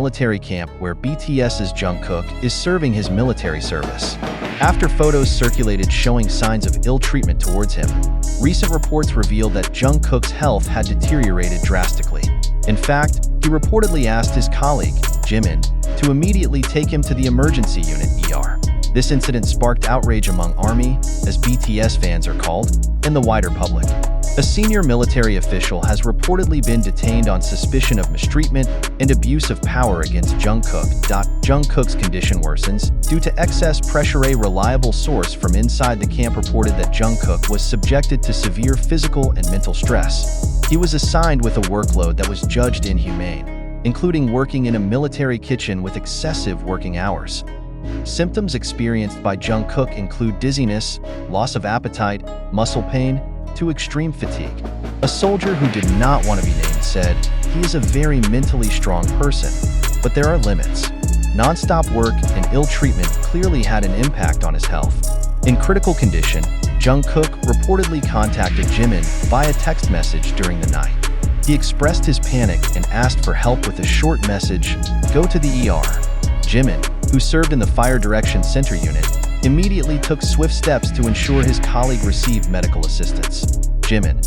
military camp where BTS's Jungkook is serving his military service. After photos circulated showing signs of ill treatment towards him, recent reports revealed that Jungkook's health had deteriorated drastically. In fact, he reportedly asked his colleague, Jimin, to immediately take him to the emergency unit ER. This incident sparked outrage among ARMY, as BTS fans are called, and the wider public. A senior military official has reportedly been detained on suspicion of mistreatment and abuse of power against Jungkook. Jungkook's condition worsens due to excess pressure. A reliable source from inside the camp reported that Jungkook was subjected to severe physical and mental stress. He was assigned with a workload that was judged inhumane, including working in a military kitchen with excessive working hours. Symptoms experienced by Jungkook include dizziness, loss of appetite, muscle pain, to extreme fatigue. A soldier who did not want to be named said, "He is a very mentally strong person, but there are limits." Non-stop work and ill treatment clearly had an impact on his health. In critical condition, Jungkook reportedly contacted Jimin via text message during the night. He expressed his panic and asked for help with a short message, "Go to the ER." Jimin, who served in the Fire Direction Center unit, immediately took swift steps to ensure his colleague received medical assistance. Jimin,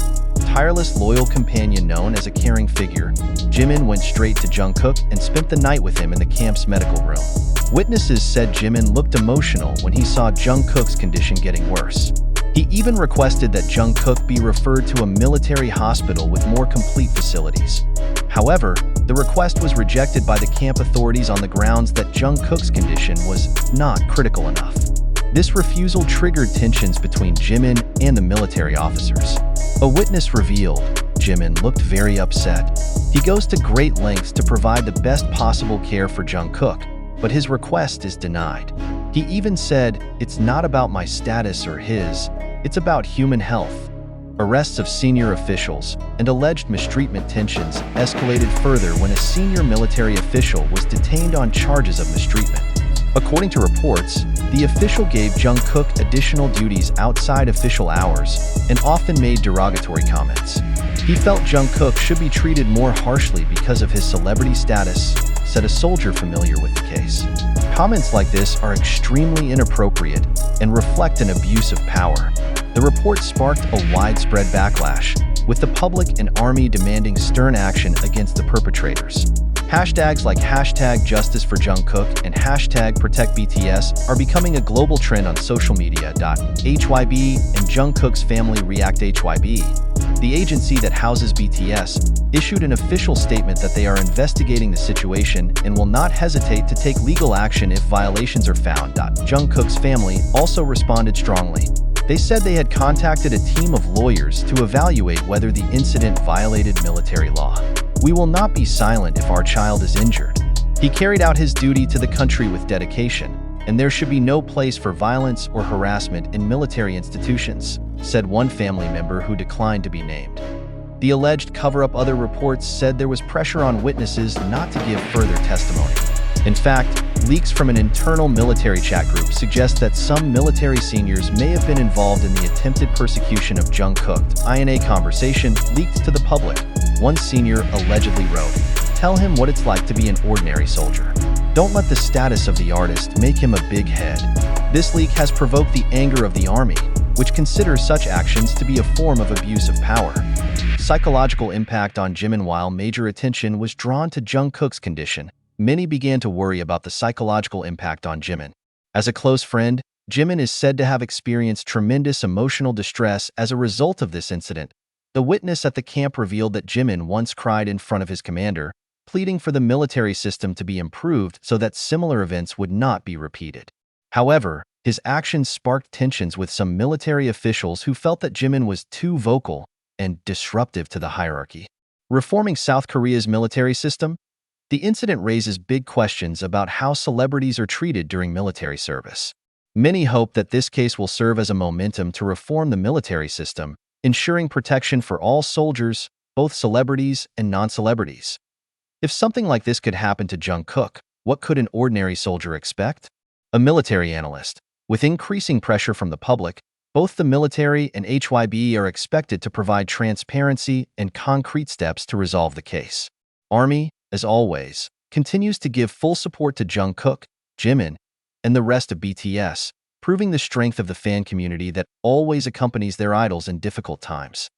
tireless loyal companion known as a caring figure, Jimin went straight to Jungkook and spent the night with him in the camp's medical room. Witnesses said Jimin looked emotional when he saw Jungkook's condition getting worse. He even requested that Jungkook be referred to a military hospital with more complete facilities. However, the request was rejected by the camp authorities on the grounds that Jungkook's condition was not critical enough. This refusal triggered tensions between Jimin and the military officers. A witness revealed, Jimin looked very upset. He goes to great lengths to provide the best possible care for Jungkook, but his request is denied. He even said, "It's not about my status or his, it's about human health." Arrests of senior officials and alleged mistreatment tensions escalated further when a senior military official was detained on charges of mistreatment. According to reports, the official gave Jungkook additional duties outside official hours and often made derogatory comments. He felt Jungkook should be treated more harshly because of his celebrity status, said a soldier familiar with the case. Comments like this are extremely inappropriate and reflect an abuse of power. The report sparked a widespread backlash, with the public and ARMY demanding stern action against the perpetrators. Hashtags like #JusticeForJungkook and #ProtectBTS are becoming a global trend on social media. HYB and Jungkook's family react. HYB, the agency that houses BTS, issued an official statement that they are investigating the situation and will not hesitate to take legal action if violations are found. Jungkook's family also responded strongly. They said they had contacted a team of lawyers to evaluate whether the incident violated military law. "We will not be silent if our child is injured. He carried out his duty to the country with dedication, and there should be no place for violence or harassment in military institutions," said one family member who declined to be named. The alleged cover-up. Other reports said there was pressure on witnesses not to give further testimony. In fact, leaks from an internal military chat group suggest that some military seniors may have been involved in the attempted persecution of Jungkook. In a conversation leaked to the public, one senior allegedly wrote, "Tell him what it's like to be an ordinary soldier. Don't let the status of the artist make him a big head." This leak has provoked the anger of the ARMY, which considers such actions to be a form of abuse of power. Psychological impact on Jimin. While major attention was drawn to Jungkook's condition, many began to worry about the psychological impact on Jimin. As a close friend, Jimin is said to have experienced tremendous emotional distress as a result of this incident. The witness at the camp revealed that Jimin once cried in front of his commander, pleading for the military system to be improved so that similar events would not be repeated. However, his actions sparked tensions with some military officials who felt that Jimin was too vocal and disruptive to the hierarchy. Reforming South Korea's military system? The incident raises big questions about how celebrities are treated during military service. Many hope that this case will serve as a momentum to reform the military system, ensuring protection for all soldiers, both celebrities and non-celebrities. If something like this could happen to Jungkook, what could an ordinary soldier expect? A military analyst. With increasing pressure from the public, both the military and HYB are expected to provide transparency and concrete steps to resolve the case. ARMY, as always, continues to give full support to Jungkook, Jimin, and the rest of BTS, proving the strength of the fan community that always accompanies their idols in difficult times.